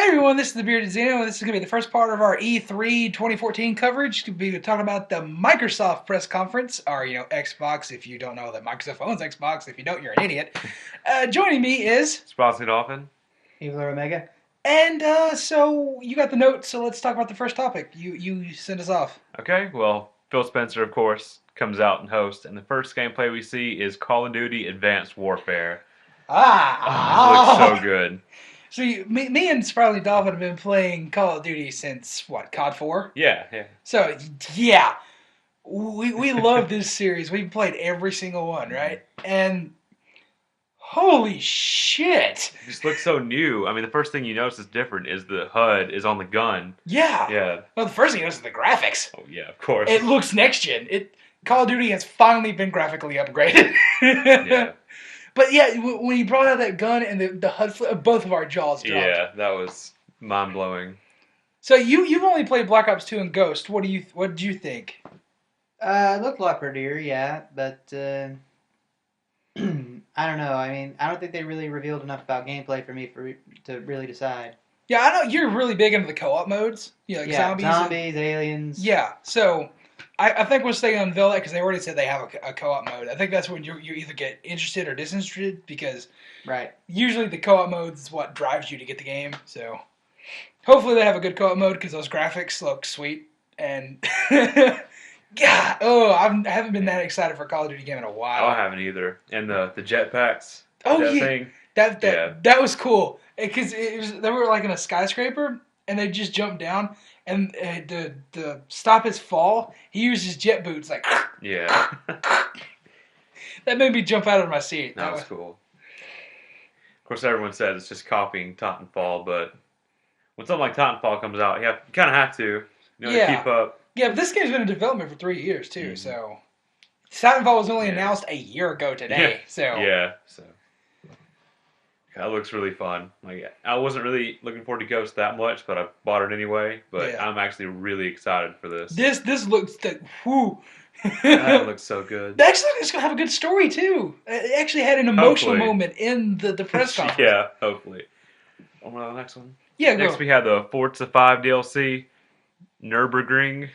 Hey everyone, this is DaBeardedXeno, and this is going to be the first part of our E3 2014 coverage. We'll be talking about the Microsoft press conference, or, Xbox, if you don't know that Microsoft owns Xbox. If you don't, you're an idiot. Joining me is... Surpisingly Dolphin. EvilerOMEGA. And, so, you got the notes, so let's talk about the first topic. You send us off. Okay, well, Phil Spencer, of course, comes out and hosts, and the first gameplay we see is Call of Duty Advanced Warfare. It looks so good. So me and Surprisingly Dolphin have been playing Call of Duty since, what, COD 4? Yeah. So, yeah. We love this series. We've played every single one, right? And holy shit! It just looks so new. I mean, the first thing you notice is different is the HUD is on the gun. Yeah. Yeah. Well, the first thing you notice is the graphics. Oh, yeah, of course. It looks next gen. Call of Duty has finally been graphically upgraded. Yeah. But yeah, when you brought out that gun and the HUD flip, both of our jaws dropped. Yeah, that was mind-blowing. So you've only played Black Ops 2 and Ghost. What did you think? It looked a lot prettier, yeah, but I don't know. I mean, I don't think they really revealed enough about gameplay for me to really decide. Yeah, I know you're really big into the co-op modes. Like zombies, aliens. Yeah, so I think once they unveil that, because they already said they have a co-op mode, I think that's when you either get interested or disinterested, because usually the co-op mode is what drives you to get the game. So hopefully they have a good co-op mode, because those graphics look sweet. And I haven't been that excited for a Call of Duty game in a while. I haven't either. And the jetpacks. Oh, that yeah. thing. That was cool, because they were like in a skyscraper, and they just jumped down, and to stop his fall, he used his jet boots like. Yeah. That made me jump out of my seat. That was cool. Of course, everyone says it's just copying Titanfall, but when something like Titanfall comes out, you kind of have to, to keep up. Yeah, but this game's been in development for 3 years too, so Titanfall was only announced a year ago today. So that looks really fun. Like, I wasn't really looking forward to Ghost that much, but I bought it anyway. But I'm actually really excited for this. This looks like That looks so good. Actually, it's gonna have a good story too. It actually had an emotional moment in the press conference. Yeah, hopefully. On to the next one. Yeah. Next we have the Forza 5 DLC, Nürburgring.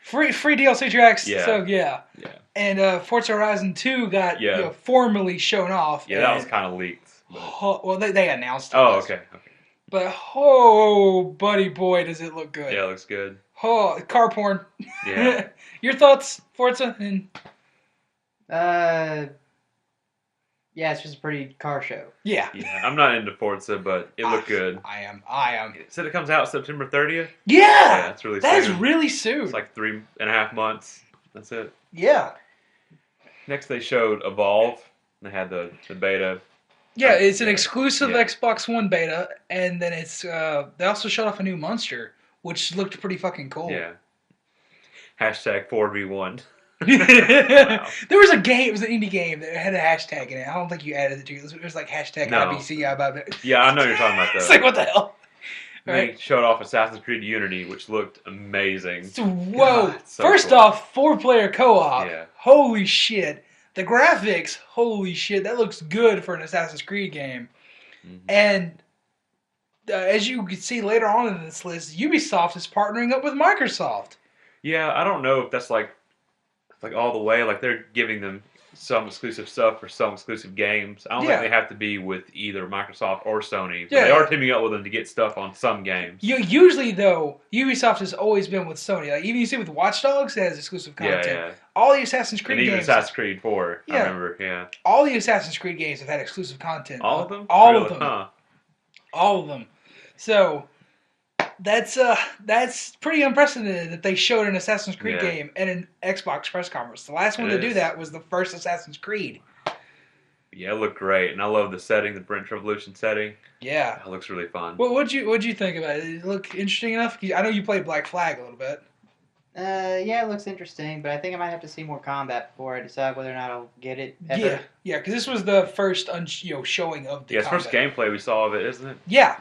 Free DLC tracks. Yeah. So yeah. And Forza Horizon 2 got formally shown off. Yeah, that was kind of leaked. Well, they announced it. Oh, okay. But buddy boy, does it look good. Yeah, it looks good. Oh, car porn. Yeah. Your thoughts, Forza? Yeah, it's just a pretty car show. Yeah. I'm not into Forza, but it looked good. I am. It said it comes out September 30th? Yeah! That's really soon. That is really soon. It's like 3.5 months. That's it. Yeah. Next they showed Evolve. They had the beta. Yeah, it's an exclusive Xbox One beta, and then it's they also showed off a new monster, which looked pretty fucking cool. Yeah. Hashtag 4v1. Wow. There was a game, it was an indie game that had a hashtag in it. I don't think you added it to it. It was like hashtag IBC about it. Yeah, I know what you're talking about that. It's like, what the hell? They showed off Assassin's Creed Unity, which looked amazing. Whoa. God, so First cool. off, 4-player co-op. Yeah. Holy shit. The graphics, holy shit. That looks good for an Assassin's Creed game. Mm-hmm. And as you can see later on in this list, Ubisoft is partnering up with Microsoft. Yeah, I don't know if that's like all the way. Like, they're giving them some exclusive stuff for some exclusive games. I don't think they have to be with either Microsoft or Sony. But they are teaming up with them to get stuff on some games. Usually, though, Ubisoft has always been with Sony. Like, even you see with Watch Dogs, it has exclusive content. Yeah. All the Assassin's Creed games. And games. even Assassin's Creed 4, I remember, All the Assassin's Creed games have had exclusive content. All of them? All really? of them. Huh. All of them. So that's pretty unprecedented that they showed an Assassin's Creed game at an Xbox press conference. The last one to do that was the first Assassin's Creed. Yeah, it looked great, and I love the setting, the French Revolution setting. Yeah, it looks really fun. What'd you think about it? Did it look interesting enough? I know you played Black Flag a little bit. Yeah, it looks interesting, but I think I might have to see more combat before I decide whether or not I'll get it ever. Yeah, because this was the first showing of the it's first gameplay we saw of it, isn't it? Yeah.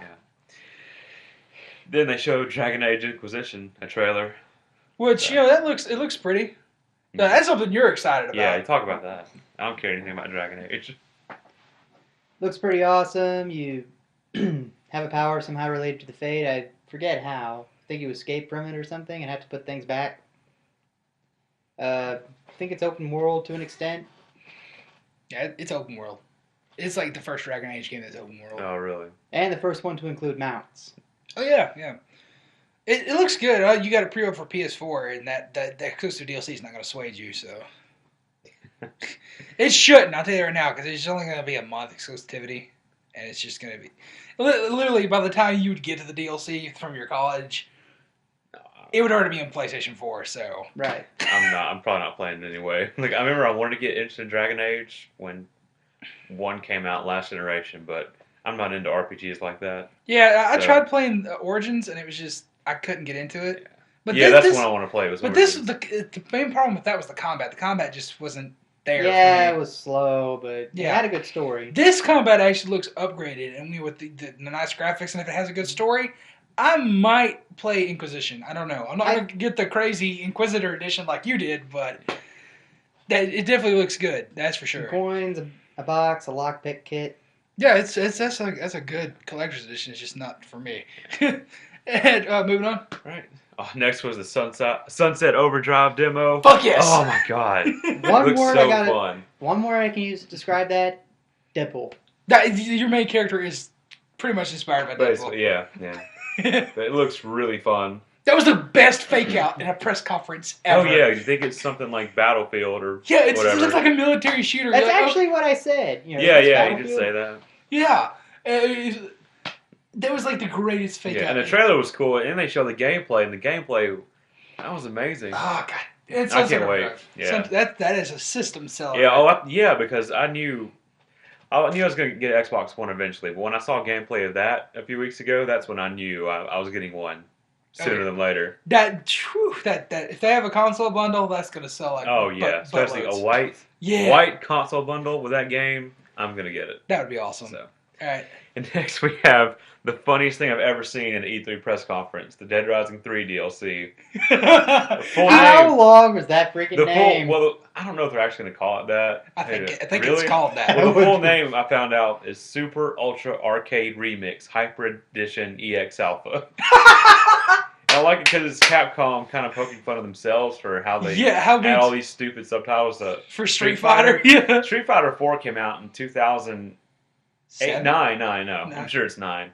Then they showed Dragon Age Inquisition, a trailer. Which, it looks pretty. That's something you're excited about. Yeah, you talk about that. I don't care anything about Dragon Age. Looks pretty awesome. You have a power somehow related to the Fate. I forget how. I think you escape from it or something and have to put things back. I think it's open world to an extent. Yeah, it's open world. It's like the first Dragon Age game that's open world. Oh, really? And the first one to include mounts. Oh, yeah. It looks good. You got a pre-order for PS4, and that exclusive DLC is not going to sway you, so... It shouldn't, I'll tell you right now, because it's only going to be a month exclusivity, and it's just going to be... Literally, by the time you would get to the DLC from your college, it would already be on PlayStation 4, so... Right. I'm probably not playing it anyway. Like, I remember I wanted to get interested in Dragon Age when 1 came out last generation, but I'm not into RPGs like that. Yeah, I tried playing Origins, and it was just... I couldn't get into it. But that's what I want to play. But the main problem with that was the combat. The combat just wasn't there. Yeah, it was slow, but it had a good story. This combat actually looks upgraded, and with the nice graphics, and if it has a good story, I might play Inquisition. I don't know. I'm not going to get the crazy Inquisitor edition like you did, but it definitely looks good. That's for sure. Some coins, a box, a lockpick kit. Yeah, that's a good collector's edition. It's just not for me. And moving on. Right. Oh, next was the Sunset Overdrive demo. Fuck yes! Oh my god. One word fun. One word I can use to describe that: Deadpool. Your main character is pretty much inspired by Deadpool. Basically, yeah. But it looks really fun. That was the best fake out in a press conference ever. Oh yeah, you think it's something like Battlefield or whatever. It looks like a military shooter. That's actually what I said. You did say that. Yeah. That was like the greatest fake out. And the trailer was cool, and they showed the gameplay, and the gameplay, that was amazing. Oh, God. I can't wait. Yeah. That is a system seller. Yeah, because I knew I was going to get an Xbox One eventually, but when I saw gameplay of that a few weeks ago, that's when I knew I was getting one sooner than later. That if they have a console bundle, that's going to sell like especially a white console bundle with that game, I'm going to get it. That would be awesome. So. All right. And next we have the funniest thing I've ever seen in an E3 press conference, the Dead Rising 3 DLC. How long was that freaking name? Well, I don't know if they're actually going to call it that. I think it's called that. Well, the full name I found out is Super Ultra Arcade Remix Hyper Edition EX Alpha. I like it because it's Capcom kind of poking fun of themselves for how they add all these stupid subtitles for Street Fighter. Yeah. Street Fighter 4 came out in 2008, 9, no. I'm sure it's 9.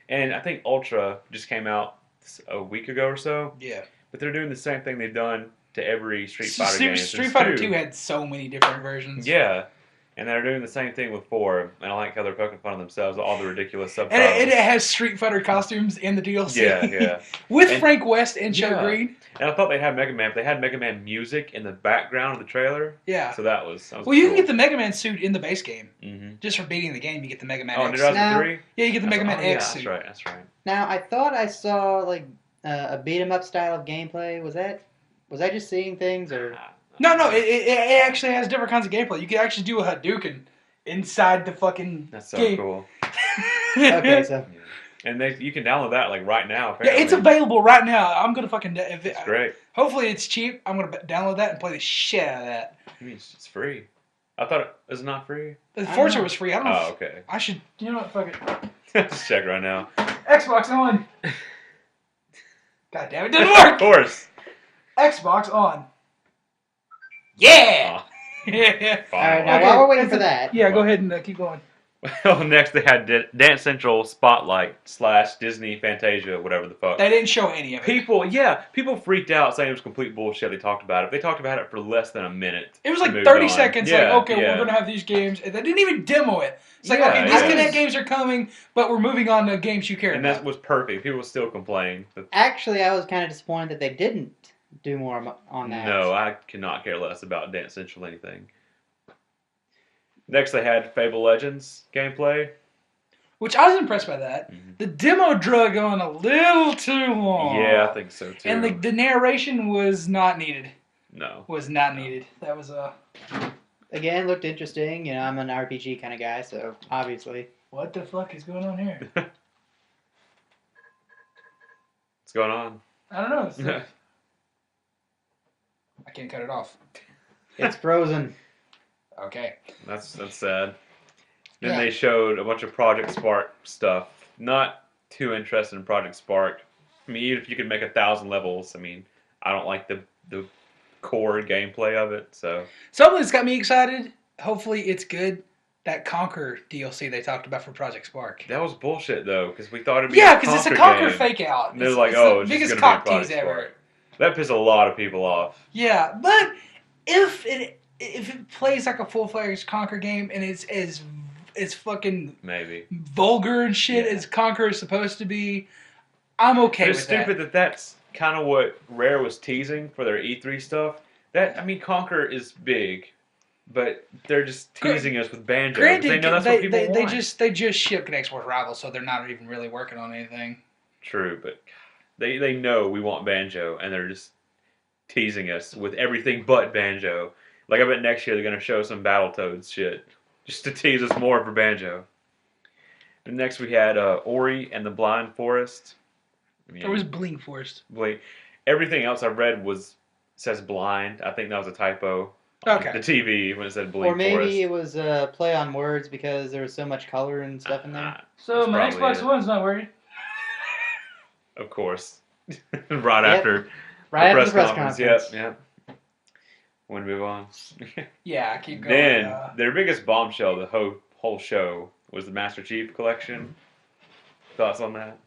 And I think Ultra just came out a week ago or so. Yeah. But they're doing the same thing they've done to every Street Fighter game. Street Fighter 2 had so many different versions. Yeah. And they're doing the same thing with 4. And I like how they're poking fun of themselves, all the ridiculous subtitles. And it has Street Fighter costumes in the DLC. Yeah. With Frank West and Joe Green. And I thought they'd have Mega Man, but they had Mega Man music in the background of the trailer. Yeah. So that was well, cool. you can get the Mega Man suit in the base game. Mm-hmm. Just for beating the game, you get the Mega Man X. Dead Rising 3? Yeah, you get the Mega Man X suit. That's right. Now, I thought I saw like a beat-em-up style of gameplay. Was that just seeing things, or? No, it actually has different kinds of gameplay. You can actually do a Hadouken inside the fucking That's so game. cool. Okay, so. Yeah. And you can download that like right now. Apparently. Yeah, it's available right now. I'm gonna fucking. It's great. Hopefully it's cheap. I'm gonna download that and play the shit out of that. I mean, it's free. I thought it was not free. The Forza was free. I don't know. Oh, okay. I should. You know what? Fuck it. Just check right now. Xbox on. God damn it! Didn't work. Of course. Xbox on. Yeah. Yeah. All right. Now while we're waiting for that. Yeah. Go ahead and keep going. Well, next they had Dance Central Spotlight / Disney Fantasia, whatever the fuck. They didn't show any of it. People freaked out saying it was complete bullshit. They talked about it. They talked about it for less than a minute. It was like 30 seconds. We're going to have these games. And they didn't even demo it. It's like, okay, these Kinect games are coming, but we're moving on to games you care about. And that was perfect. People still complain. Actually, I was kind of disappointed that they didn't do more on that. No, I cannot care less about Dance Central anything. Next, they had Fable Legends gameplay. Which I was impressed by that. Mm-hmm. The demo drug on a little too long. Yeah, I think so too. And the narration was not needed. No. Was not needed. That was Again, looked interesting. You know, I'm an RPG kind of guy, so obviously. What the fuck is going on here? What's going on? I don't know. I can't cut it off. It's frozen. Okay. That's sad. Then they showed a bunch of Project Spark stuff. not too interested in Project Spark. I mean, even if you could make 1,000 levels, I mean, I don't like the core gameplay of it. So something that's got me excited. Hopefully, it's good. That Conquer DLC they talked about for Project Spark. That was bullshit though, because we thought it'd be because it's a Conquer fake out. And they're like, oh, it's biggest just gonna be a tease ever. Spark. That pissed a lot of people off. Yeah, but if it plays like a full-fledged Conquer game and it's fucking maybe vulgar and shit as Conquer is supposed to be, I'm okay with that. It's stupid that's kind of what Rare was teasing for their E3 stuff. Conquer is big. But they're just teasing us with Banjo. Granted, they know that's what people want. They just shipped an Xbox Rival, so they're not even really working on anything. True, but they know we want Banjo, and they're just teasing us with everything but Banjo. Like, I bet next year they're going to show some Battletoads shit, just to tease us more for Banjo. And next we had Ori and the Blind Forest. There was Bling Forest. Everything else I've read says blind. I think that was a typo. Okay. The TV when it said Bling Forest. Or maybe it was a play on words because there was so much color and stuff in there. So my Xbox One's not working. Of course. Right after the press conference. Yep. Want to move on? Yeah, keep going. Then their biggest bombshell the whole show was the Master Chief Collection. Thoughts on that?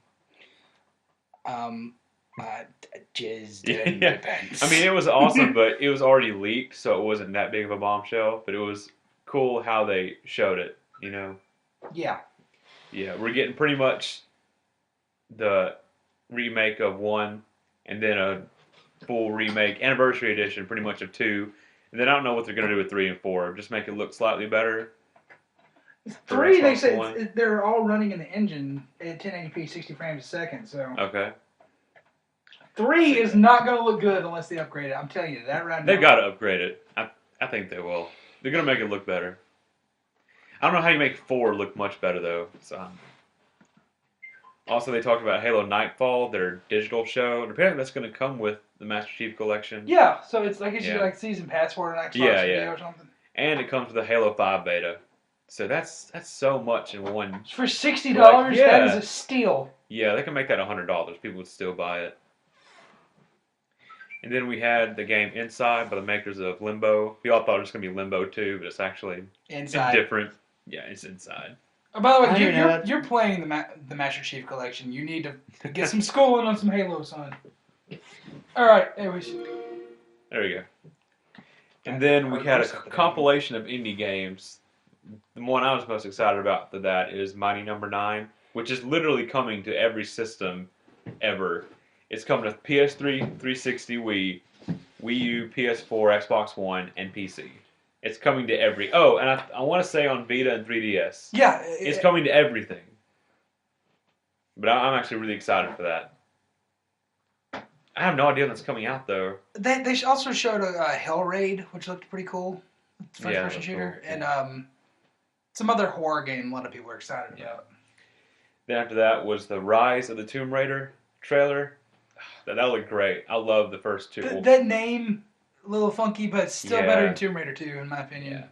Just depends. I mean, it was awesome, but it was already leaked, so it wasn't that big of a bombshell. But it was cool how they showed it, you know? Yeah. Yeah, we're getting pretty much the remake of 1, and then a full remake, anniversary edition, pretty much of 2. And then I don't know what they're going to do with 3 and 4. Just make it look slightly better. 3, they said they're all running in the engine at 1080p, 60 frames a second, so... Okay. 3 is not going to look good unless they upgrade it. I'm telling you that right now. They've got to upgrade it. I think they will. They're going to make it look better. I don't know how you make 4 look much better, though. So. Also, they talked about Halo Nightfall, their digital show. And apparently that's going to come with the Master Chief Collection. Yeah, so it's like you get like season pass for an Xbox video or something. And it comes with the Halo 5 beta. So that's so much in one. For $60, that is a steal. Yeah, they can make that $100. People would still buy it. And then we had the game Inside by the makers of Limbo. We all thought it was going to be Limbo 2, but it's actually Inside. Different. Yeah, it's Inside. Oh, by the way, you're playing the Master Chief Collection. You need to get some schooling on some Halo, son. All right, anyways. There we go. And then we had a compilation of indie games. The one I was most excited about for that is Mighty No. 9, which is literally coming to every system ever. It's coming to PS3, 360, Wii U, PS4, Xbox One, and PC. It's coming to every... Oh, and I want to say on Vita and 3DS. Yeah. It's coming to everything. But I'm actually really excited for that. I have no idea when it's coming out, though. They also showed a Hell Raid, which looked pretty cool. First-person shooter. Cool. And some other horror game a lot of people are excited about. Then after that was the Rise of the Tomb Raider trailer. That looked great. I love the first 2. That name, a little funky, but still better than Tomb Raider 2, in my opinion. Yeah.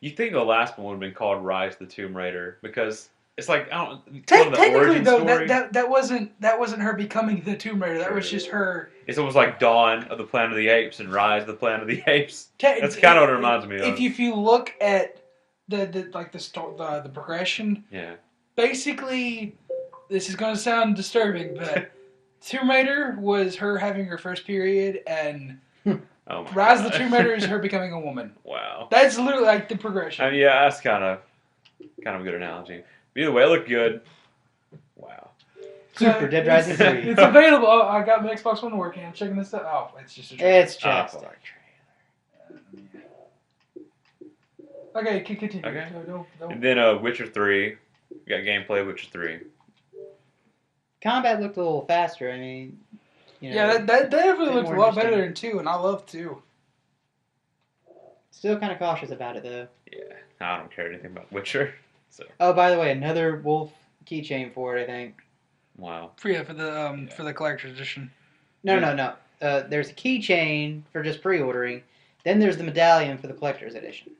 You think the last one would have been called Rise of the Tomb Raider because it's like I don't. Technically, though, that wasn't her becoming the Tomb Raider. That was just her. It's almost like Dawn of the Planet of the Apes and Rise of the Planet of the Apes. That's kind of what it reminds me of. If you look at the progression, basically, this is going to sound disturbing, but. Tomb Raider was her having her first period, and Rise of the Tomb Raider is her becoming a woman. Wow. That's literally like the progression. I mean, yeah, that's kind of a good analogy. But either way, it looked good. Wow. Super Dead Rising 3. It's available. Oh, I got my Xbox One working. I'm checking this out. Oh, it's just a trailer. It's just a trailer. Okay, continue. Okay. Don't. And then Witcher 3. We got gameplay of Witcher 3. Combat looked a little faster. I mean, that definitely looked a lot better than 2, and I love 2. Still kind of cautious about it, though. Yeah, I don't care anything about Witcher. So. Oh, by the way, another wolf keychain for it, I think. Wow. For the collector's edition. No. There's a keychain for just pre-ordering. Then there's the medallion for the collector's edition.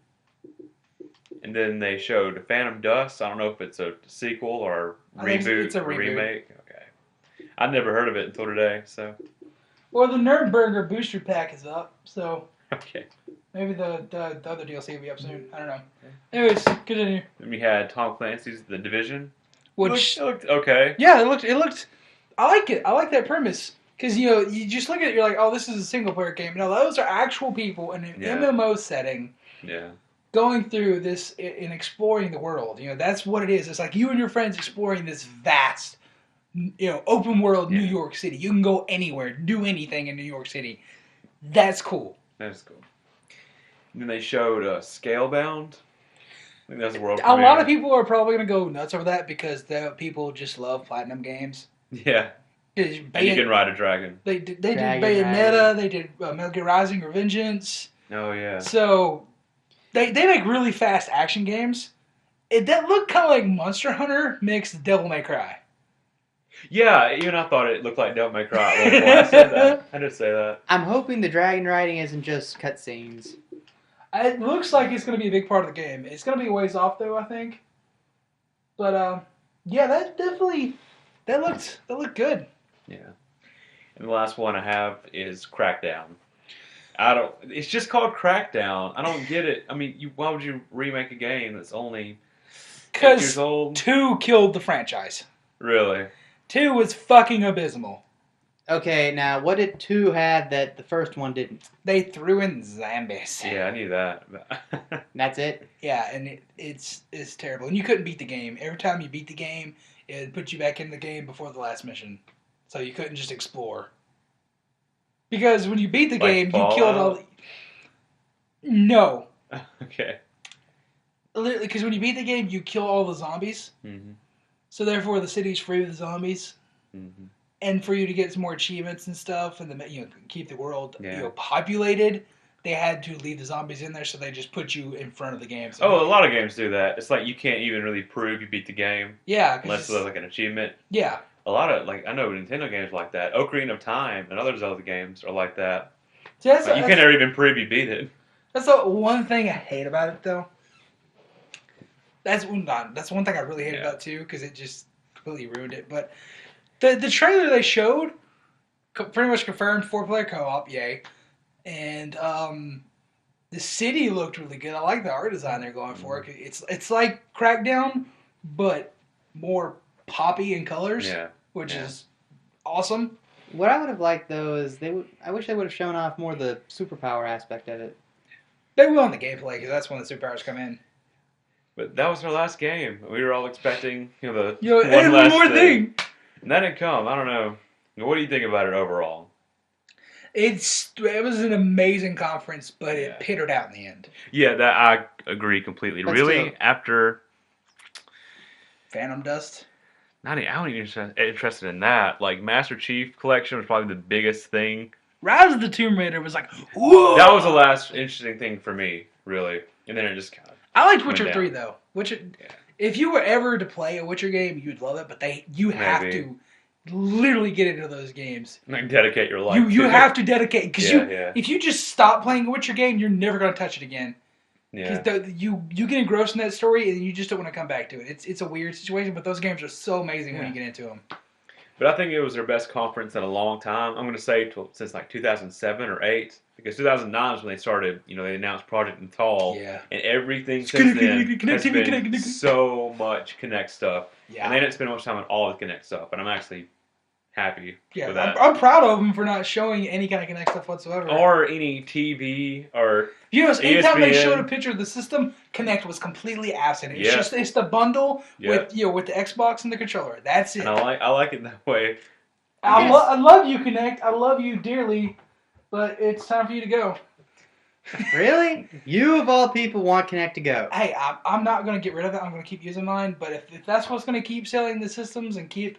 And then they showed Phantom Dust. I don't know if it's a sequel or reboot, it's a reboot. remake. Okay, I'd never heard of it until today. So, well, the Nerdburger booster pack is up, so okay, maybe the other DLC will be up soon. I don't know. Anyways, continue. Then we had Tom Clancy's The Division, which it looked okay. Yeah, it looked. I like it. I like that premise because you just look at it, you're like, oh, this is a single player game. No, those are actual people in an MMO setting. Yeah. Going through this and exploring the world. That's what it is. It's like you and your friends exploring this vast, open world New York City. You can go anywhere, do anything in New York City. That's cool. That's cool. And then they showed Scalebound. I think that's the world premiere. A premiere. lot of people are probably going to go nuts over that because people just love Platinum games. Yeah. And you can ride a dragon. They did Bayonetta. They did Metal Gear Rising: Revengeance. Oh, yeah. So... They make really fast action games. That looked kind of like Monster Hunter mixed Devil May Cry. Yeah, even I thought it looked like Devil May Cry. I said that. I did say that. I'm hoping the dragon riding isn't just cutscenes. It looks like it's going to be a big part of the game. It's going to be a ways off though, I think. But yeah, that looked good. Yeah. And the last one I have is Crackdown. It's just called Crackdown. I don't get it. I mean, why would you remake a game that's only 8 years old? 2 killed the franchise. Really? 2 was fucking abysmal. Okay, now what did 2 have that the first one didn't? They threw in zombies. Yeah, I knew that. That's it? Yeah, and it's terrible. And you couldn't beat the game. Every time you beat the game, it put you back in the game before the last mission. So you couldn't just explore. Because when you beat the game, you killed all the... No. Okay. Literally, because when you beat the game, you kill all the zombies. Mm-hmm. So therefore, the city's free of the zombies. Mm-hmm. And for you to get some more achievements and stuff, and keep the world populated, they had to leave the zombies in there, so they just put you in front of the game. So a lot of games do that. It's like you can't even really prove you beat the game. Yeah. Unless there's like an achievement. Yeah. A lot of, I know Nintendo games like that. Ocarina of Time and other Zelda games are like that. See, you can never even prove you beat it. That's the one thing I hate about it, though. That's one thing I really hate about it, too, because it just completely ruined it. But the trailer they showed pretty much confirmed 4-player co-op, yay. And the city looked really good. I like the art design they're going for. It's like Crackdown, but more poppy in colors, which is awesome. What I would have liked though is I wish they would have shown off more the superpower aspect of it. They will in the gameplay because that's when the superpowers come in. But that was our last game. We were all expecting one last thing. And that didn't come. I don't know. What do you think about it overall? It was an amazing conference, but it petered out in the end. Yeah, that I agree completely. But really, still, after Phantom Dust. I don't even interested in that. Like Master Chief Collection was probably the biggest thing. Rise of the Tomb Raider was like, whoa! That was the last interesting thing for me, really. And then it just kind of. I liked Witcher 3 though. If you were ever to play a Witcher game, you'd love it. But you have to literally get into those games. Like dedicate your life. You have to dedicate because if you just stop playing a Witcher game, you're never going to touch it again. Yeah. Because you get engrossed in that story and you just don't want to come back to it. It's a weird situation, but those games are so amazing when you get into them. But I think it was their best conference in a long time. I'm going to say since like 2007 or 8. Because 2009 is when they started, they announced Project Natal. Yeah. And everything since then has been so much Kinect stuff. Yeah. And they didn't spend much time on all the Kinect stuff. And I'm actually happy with that. I'm proud of them for not showing any kind of Kinect stuff whatsoever. Or any TV or anytime they showed a picture of the system, Kinect was completely absent. It's the bundle with the Xbox and the controller. That's it. And I like it that way. I love you, Kinect. I love you dearly. But it's time for you to go. Really? You, of all people, want Kinect to go. Hey, I'm not going to get rid of it. I'm going to keep using mine. But if that's what's going to keep selling the systems and keep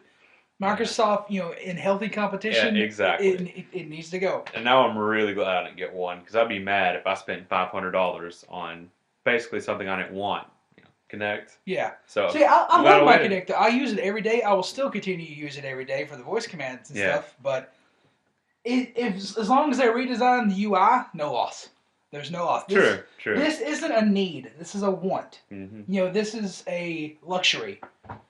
Microsoft, in healthy competition, exactly. It needs to go. And now I'm really glad I didn't get one. Because I'd be mad if I spent $500 on basically something I didn't want. Kinect. Yeah. So see, I love my Kinect. I use it every day. I will still continue to use it every day for the voice commands and stuff. But... as long as they redesign the UI, no loss. There's no loss. True. This isn't a need. This is a want. Mm-hmm. You know, this is a luxury.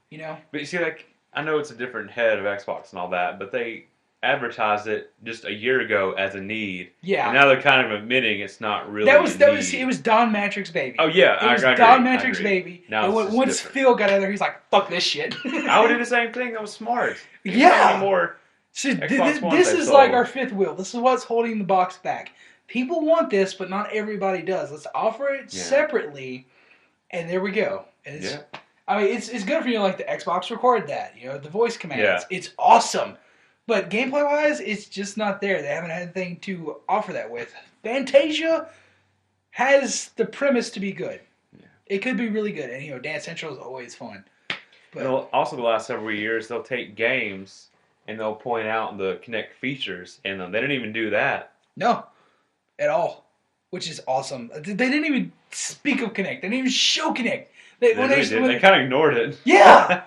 You know. But you see, like, I know it's a different head of Xbox and all that, but they advertised it just a year ago as a need. Yeah. And now they're kind of admitting it's not really. It was Don Matrick's baby. Oh yeah, it was Don Matrick's baby. Now and once Phil got out there, he's like, "Fuck this shit." I would do the same thing. That was smart. Yeah. More. See, this is like our fifth wheel. This is what's holding the box back. People want this, but not everybody does. Let's offer it separately, and there we go. And I mean, it's good for you. Like the Xbox recorded that. You know, the voice commands. Yeah. It's awesome. But gameplay-wise, it's just not there. They haven't had anything to offer that with. Fantasia has the premise to be good. Yeah. It could be really good. And, you know, Dance Central is always fun. But also, the last several years, they'll take games and they'll point out the Kinect features in them. They didn't even do that. No, at all. Which is awesome. They didn't even speak of Kinect. They didn't even show Kinect. They kind of ignored it. Yeah!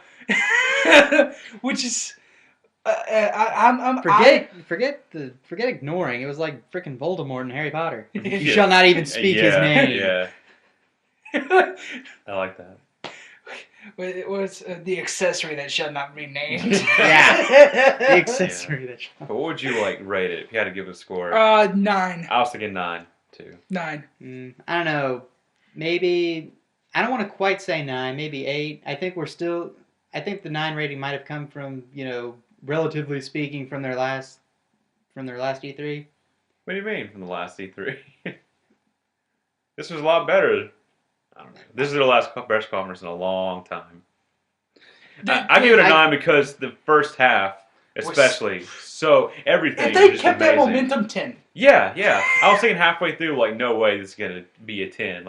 Which is... Forget ignoring. It was like freaking Voldemort in Harry Potter. You shall not even speak his name. Yeah. I like that. It was the accessory that shall not be named. Yeah. The accessory that shall. But what would you rate it if you had to give it a score? 9. I was thinking 9 too. 9. I don't know. Maybe I don't want to quite say 9. Maybe 8. I think the 9 rating might have come from, you know, relatively speaking, from their last E3. What do you mean from the last E3? This was a lot better. I don't know. This is their last press conference in a long time. I give it a 9 because the first half, especially, everything. And they was kept amazing. that momentum 10. Yeah. I was thinking halfway through, no way this is gonna be a 10.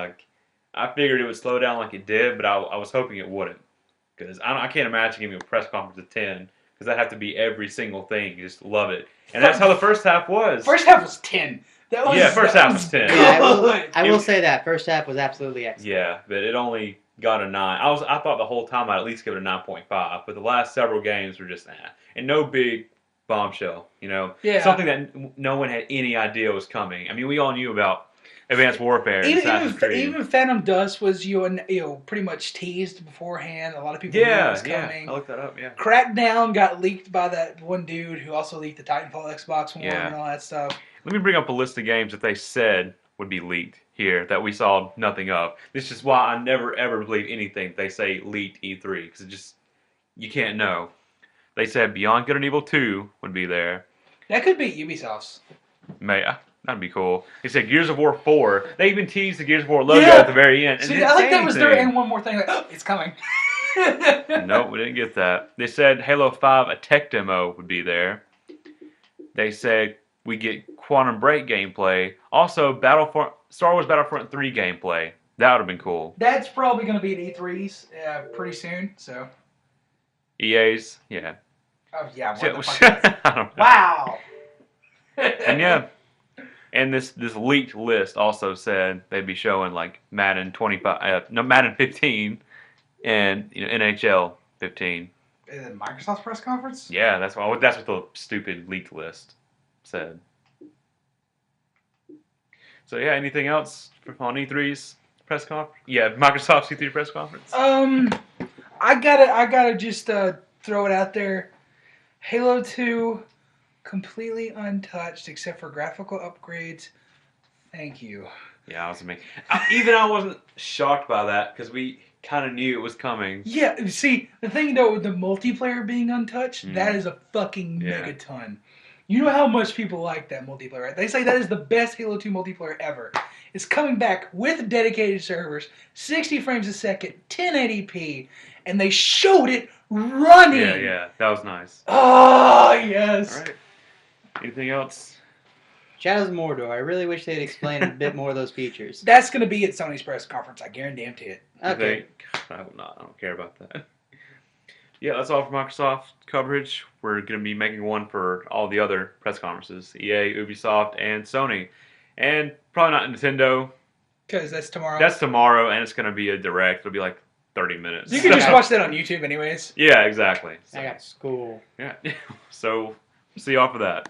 I figured it would slow down like it did, but I was hoping it wouldn't. Because I can't imagine giving a press conference a 10. Because that'd have to be every single thing. You just love it. And that's how the first half was. First half was 10. First half was 10. Yeah, I will say that. First half was absolutely excellent. Yeah, but it only got a 9. I thought the whole time I'd at least give it a 9.5. But the last several games were just and no big bombshell, you know? Yeah. Something that no one had any idea was coming. I mean, we all knew about Advanced Warfare and Assassin's Creed. Even Phantom Dust was pretty much teased beforehand. A lot of people knew it was coming. I looked that up, Crackdown got leaked by that one dude who also leaked the Titanfall Xbox one and all that stuff. Let me bring up a list of games that they said would be leaked here that we saw nothing of. This is why I never ever believe anything they say leaked E3 because you can't know. They said Beyond Good and Evil 2 would be there. That could be Ubisoft's. That'd be cool. He said Gears of War 4. They even teased the Gears of War logo at the very end. See, I think that was there, and one more thing. It's coming. Nope, we didn't get that. They said Halo 5, a tech demo, would be there. They said we get Quantum Break gameplay. Also, Star Wars Battlefront 3 gameplay. That would have been cool. That's probably going to be at E3's pretty soon. So. EA's, yeah. Oh yeah. I don't know. Wow. And and this leaked list also said they'd be showing Madden 15 and NHL 15. Is it Microsoft's press conference? Yeah, that's what the stupid leaked list said. So yeah, anything else on E3's press conference? Yeah, Microsoft's E3 press conference. I gotta just throw it out there. Halo 2. Completely untouched except for graphical upgrades. Thank you. Yeah, I was amazing. I wasn't shocked by that because we kind of knew it was coming. Yeah, see, the thing though with the multiplayer being untouched, that is a fucking megaton. You know how much people like that multiplayer, right? They say that is the best Halo 2 multiplayer ever. It's coming back with dedicated servers, 60 frames a second, 1080p, and they showed it running. Yeah, that was nice. Oh, yes. All right. Anything else? Shadows of Mordor. I really wish they'd explain a bit more of those features. That's going to be at Sony's press conference. I guarantee it. Okay. I hope not. I don't care about that. Yeah, that's all for Microsoft coverage. We're going to be making one for all the other press conferences. EA, Ubisoft, and Sony. And probably not Nintendo. Because that's tomorrow. That's tomorrow, and it's going to be a direct. It'll be 30 minutes. You can just watch that on YouTube anyways. Yeah, exactly. I got school. Yeah. So, see y'all for that.